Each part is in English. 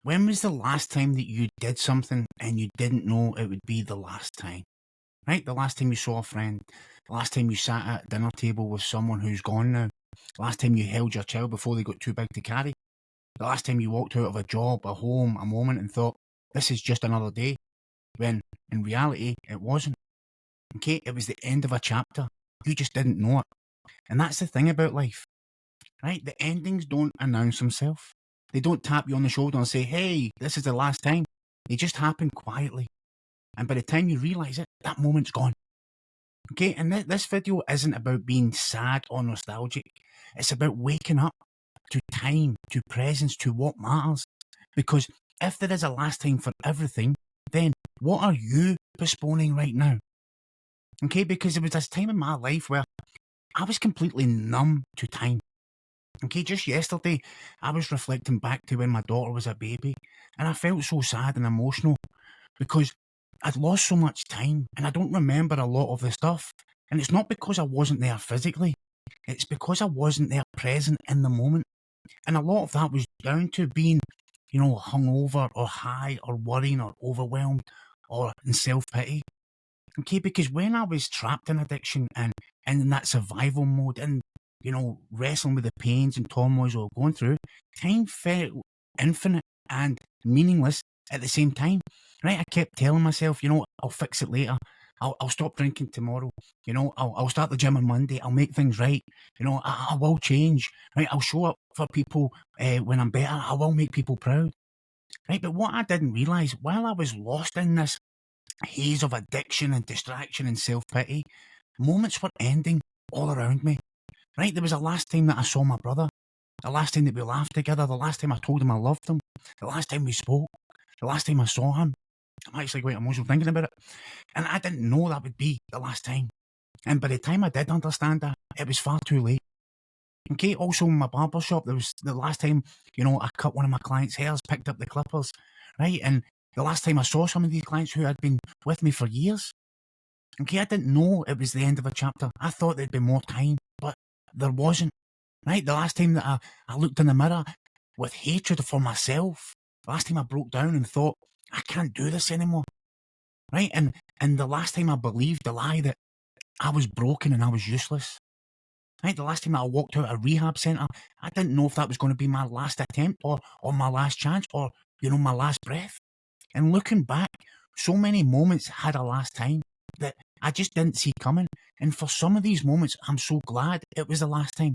When was the last time that you did something and you didn't know it would be the last time? Right? The last time you saw a friend, the last time you sat at a dinner table with someone who's gone now, the last time you held your child before they got too big to carry, the last time you walked out of a job, a home, a moment and thought, this is just another day, when in reality it wasn't. Okay, it was the end of a chapter. You just didn't know it. And that's the thing about life, right? The endings don't announce themselves. They don't tap you on the shoulder and say, hey, this is the last time. They just happen quietly. And by the time you realise it, that moment's gone. Okay, and this video isn't about being sad or nostalgic. It's about waking up to time, to presence, to what matters. Because if there is a last time for everything, then what are you postponing right now? Okay, because there was this time in my life where I was completely numb to time. Okay, just yesterday, I was reflecting back to when my daughter was a baby, and I felt so sad and emotional because I'd lost so much time and I don't remember a lot of the stuff. And it's not because I wasn't there physically, it's because I wasn't there present in the moment. And a lot of that was down to being, hungover or high or worrying or overwhelmed or in self-pity. Okay, because when I was trapped in addiction and in that survival mode and, wrestling with the pains and turmoils I was going through, time felt infinite and meaningless at the same time. Right? I kept telling myself, I'll fix it later. I'll stop drinking tomorrow. I'll start the gym on Monday. I'll make things right. I will change. Right? I'll show up for people when I'm better. I will make people proud. Right? But what I didn't realise, while I was lost in this haze of addiction and distraction and self-pity, moments were ending all around me. Right? There was the last time that I saw my brother, the last time that we laughed together, the last time I told him I loved him, the last time we spoke, the last time I saw him. I'm actually quite emotional thinking about it. And I didn't know that would be the last time. And by the time I did understand that, it was far too late. Okay, also in my barber shop, there was the last time, I cut one of my clients' hairs, picked up the clippers, right? And the last time I saw some of these clients who had been with me for years, okay, I didn't know it was the end of a chapter. I thought there'd be more time, but there wasn't, right? The last time that I looked in the mirror with hatred for myself, the last time I broke down and thought, I can't do this anymore, right? And the last time I believed the lie that I was broken and I was useless, right? The last time I walked out of a rehab centre, I didn't know if that was going to be my last attempt or my last chance or, my last breath. And looking back, so many moments had a last time that I just didn't see coming. And for some of these moments, I'm so glad it was the last time.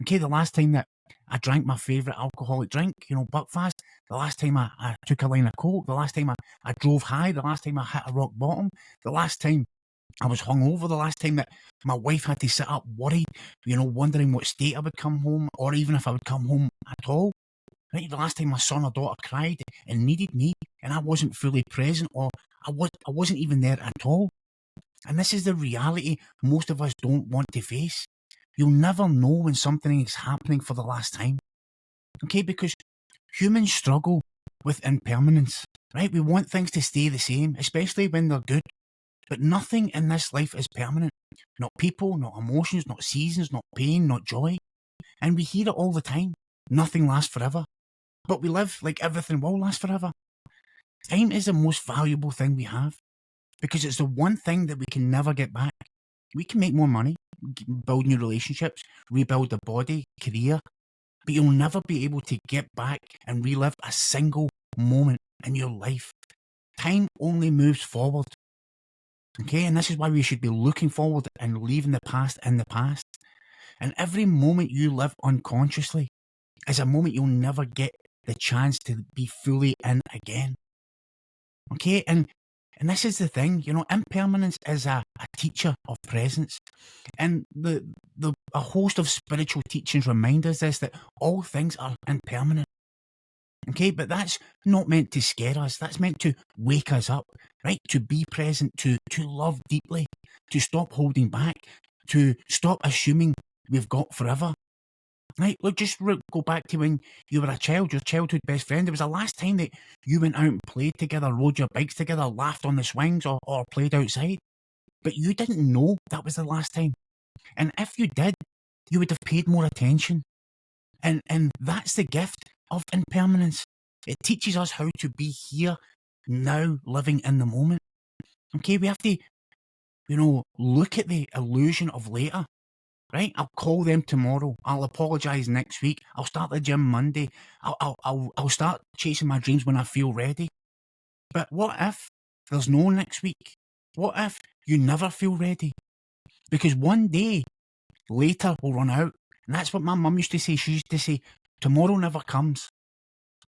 Okay, the last time that I drank my favourite alcoholic drink, Buckfast, the last time I took a line of coke, the last time I drove high, the last time I hit a rock bottom, the last time I was hungover, the last time that my wife had to sit up worried, wondering what state I would come home or even if I would come home at all. Right, the last time my son or daughter cried and needed me and I wasn't fully present or I wasn't even there at all. And this is the reality most of us don't want to face. You'll never know when something is happening for the last time. Okay, because humans struggle with impermanence, right? We want things to stay the same, especially when they're good. But nothing in this life is permanent. Not people, not emotions, not seasons, not pain, not joy. And we hear it all the time. Nothing lasts forever. But we live like everything will last forever. Time is the most valuable thing we have because it's the one thing that we can never get back. We can make more money, build new relationships, rebuild the body, career, but you'll never be able to get back and relive a single moment in your life. Time only moves forward. Okay, and this is why we should be looking forward and leaving the past in the past. And every moment you live unconsciously is a moment you'll never get the chance to be fully in again. Okay, and this is the thing, impermanence is a teacher of presence. And a host of spiritual teachings remind us this, that all things are impermanent. Okay, but that's not meant to scare us. That's meant to wake us up, right? To be present, to love deeply, to stop holding back, to stop assuming we've got forever. Right, look, just go back to when you were a child, your childhood best friend. It was the last time that you went out and played together, rode your bikes together, laughed on the swings or played outside. But you didn't know that was the last time. And if you did, you would have paid more attention. And that's the gift of impermanence. It teaches us how to be here, now, living in the moment. Okay, we have to, look at the illusion of later. Right? I'll call them tomorrow. I'll apologise next week. I'll start the gym Monday. I'll start chasing my dreams when I feel ready. But what if there's no next week? What if you never feel ready? Because one day later will run out. And that's what my mum used to say. She used to say, tomorrow never comes.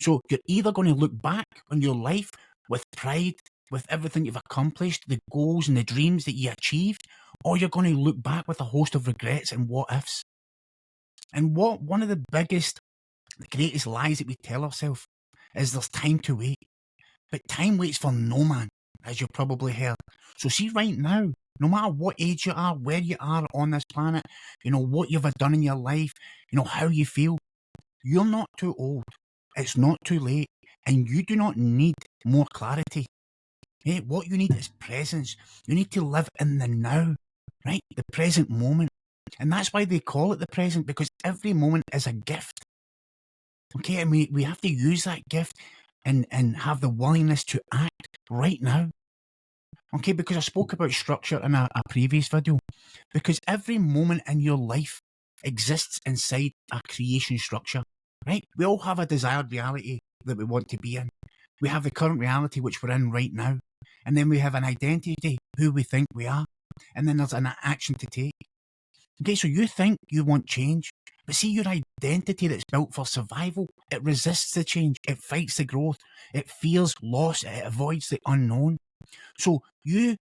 So you're either going to look back on your life with pride, with everything you've accomplished, the goals and the dreams that you achieved, or you're going to look back with a host of regrets and what ifs. And one of the greatest lies that we tell ourselves is there's time to wait. But time waits for no man, as you've probably heard. So see right now, no matter what age you are, where you are on this planet, what you've done in your life, how you feel, you're not too old. It's not too late. And you do not need more clarity. What you need is presence. You need to live in the now, right? The present moment. And that's why they call it the present, because every moment is a gift. Okay, and we have to use that gift and have the willingness to act right now. Okay, because I spoke about structure in a previous video. Because every moment in your life exists inside a creation structure, right? We all have a desired reality that we want to be in. We have the current reality which we're in right now. And then we have an identity, who we think we are. And then there's an action to take. Okay, so you think you want change, but see your identity that's built for survival, it resists the change, it fights the growth, it fears loss, it avoids the unknown. So you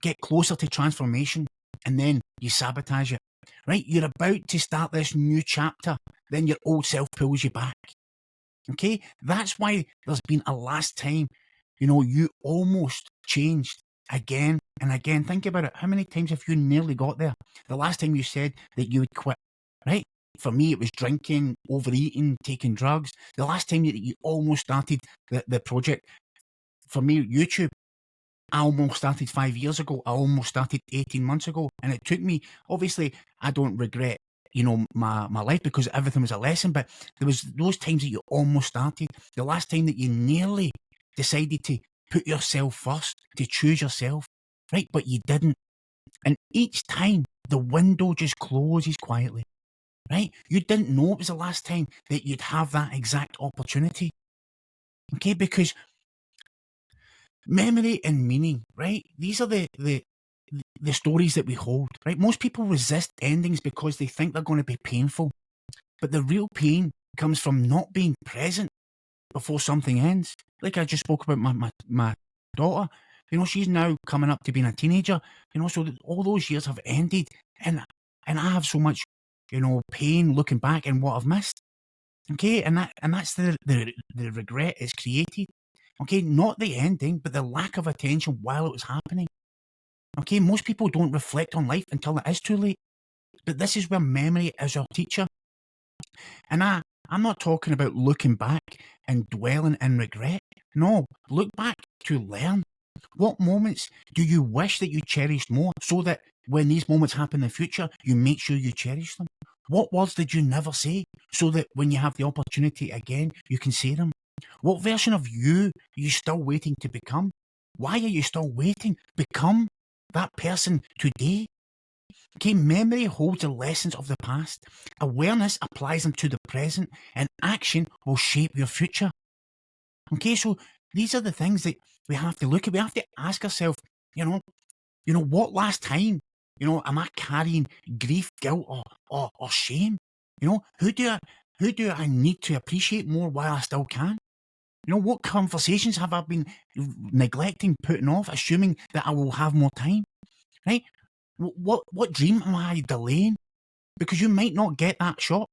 get closer to transformation and then you sabotage it, right? You're about to start this new chapter, then your old self pulls you back. Okay, that's why there's been a last time, you almost changed again and again. Think about it. How many times have you nearly got there? The last time you said that you would quit, right? For me, it was drinking, overeating, taking drugs. The last time that you almost started the project, for me, YouTube, I almost started 5 years ago. I almost started 18 months ago. And it took me, obviously, I don't regret, my life because everything was a lesson. But there was those times that you almost started. The last time that you nearly decided to put yourself first, to choose yourself, right? But you didn't. And each time the window just closes quietly, right? You didn't know it was the last time that you'd have that exact opportunity. Okay, because memory and meaning, right? These are the stories that we hold, right? Most people resist endings because they think they're going to be painful. But the real pain comes from not being present before something ends. Like I just spoke about my daughter. She's now coming up to being a teenager. So all those years have ended, and I have so much, pain looking back and what I've missed. Okay, and that's the regret it's created. Okay, not the ending, but the lack of attention while it was happening. Okay, most people don't reflect on life until it is too late. But this is where memory is our teacher. And I'm not talking about looking back and dwelling in regret. No, look back to learn. What moments do you wish that you cherished more so that when these moments happen in the future, you make sure you cherish them? What words did you never say so that when you have the opportunity again, you can say them? What version of you are you still waiting to become? Why are you still waiting? Become that person today. Okay, memory holds the lessons of the past. Awareness applies them to the present, and action will shape your future. Okay, so these are the things that we have to look at. We have to ask ourselves, what last time, am I carrying grief, guilt, or shame? Who do I need to appreciate more while I still can? What conversations have I been neglecting, putting off, assuming that I will have more time? Right? What dream am I delaying? Because you might not get that shot.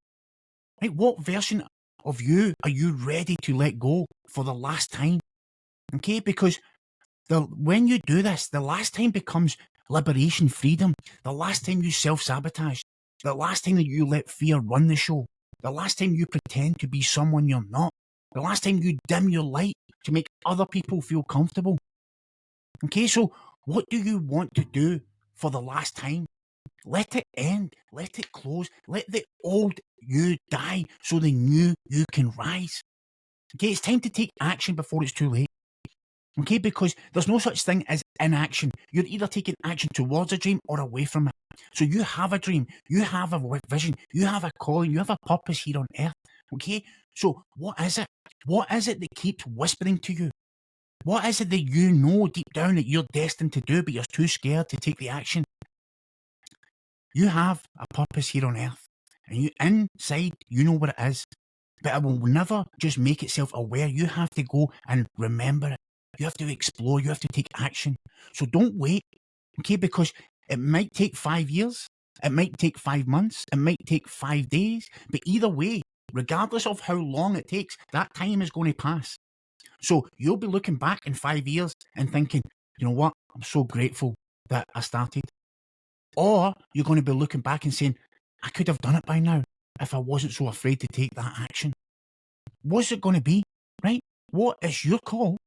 Right? What version of you are you ready to let go for the last time? Okay, because when you do this, the last time becomes liberation, freedom. The last time you self-sabotage. The last time that you let fear run the show. The last time you pretend to be someone you're not. The last time you dim your light to make other people feel comfortable. Okay, so what do you want to do for the last time? Let it end. Let it close. Let the old you die so the new you can rise. Okay, it's time to take action before it's too late. Okay, because there's no such thing as inaction. You're either taking action towards a dream or away from it. So you have a dream, you have a vision, you have a calling, you have a purpose here on earth. Okay, so what is it? What is it that keeps whispering to you? What is it that you know deep down that you're destined to do, but you're too scared to take the action? You have a purpose here on earth, and you inside, you know what it is, but it will never just make itself aware. You have to go and remember it. You have to explore. You have to take action. So don't wait, okay? Because it might take 5 years, it might take 5 months, it might take 5 days, but either way, regardless of how long it takes, that time is going to pass. So you'll be looking back in 5 years and thinking, you know what? I'm so grateful that I started. Or you're going to be looking back and saying, I could have done it by now if I wasn't so afraid to take that action. What's it going to be, right? What is your call?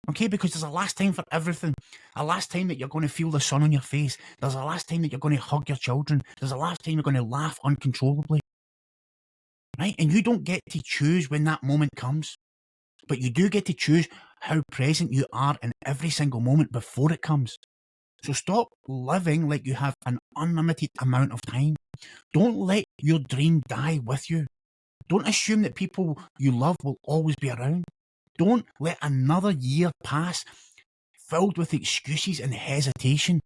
Okay, because there's a last time for everything. A last time that you're going to feel the sun on your face. There's a last time that you're going to hug your children. There's a last time you're going to laugh uncontrollably. Right? And you don't get to choose when that moment comes. But you do get to choose how present you are in every single moment before it comes. So stop living like you have an unlimited amount of time. Don't let your dream die with you. Don't assume that people you love will always be around. Don't let another year pass filled with excuses and hesitation.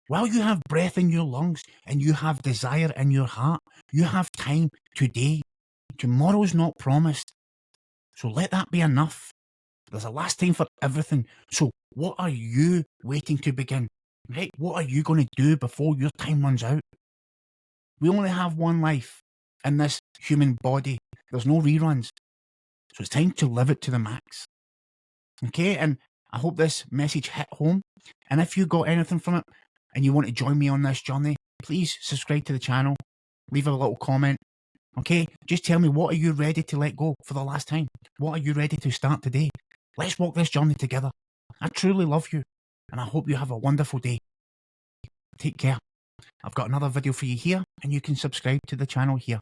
While you have breath in your lungs and you have desire in your heart, you have time today. Tomorrow's not promised. So let that be enough. There's a last time for everything. So what are you waiting to begin? Right? What are you going to do before your time runs out? We only have one life in this human body. There's no reruns. So it's time to live it to the max. Okay, and I hope this message hit home. And if you got anything from it and you want to join me on this journey, please subscribe to the channel, leave a little comment. Okay, just tell me, what are you ready to let go for the last time? What are you ready to start today? Let's walk this journey together. I truly love you, and I hope you have a wonderful day. Take care. I've got another video for you here, and you can subscribe to the channel here.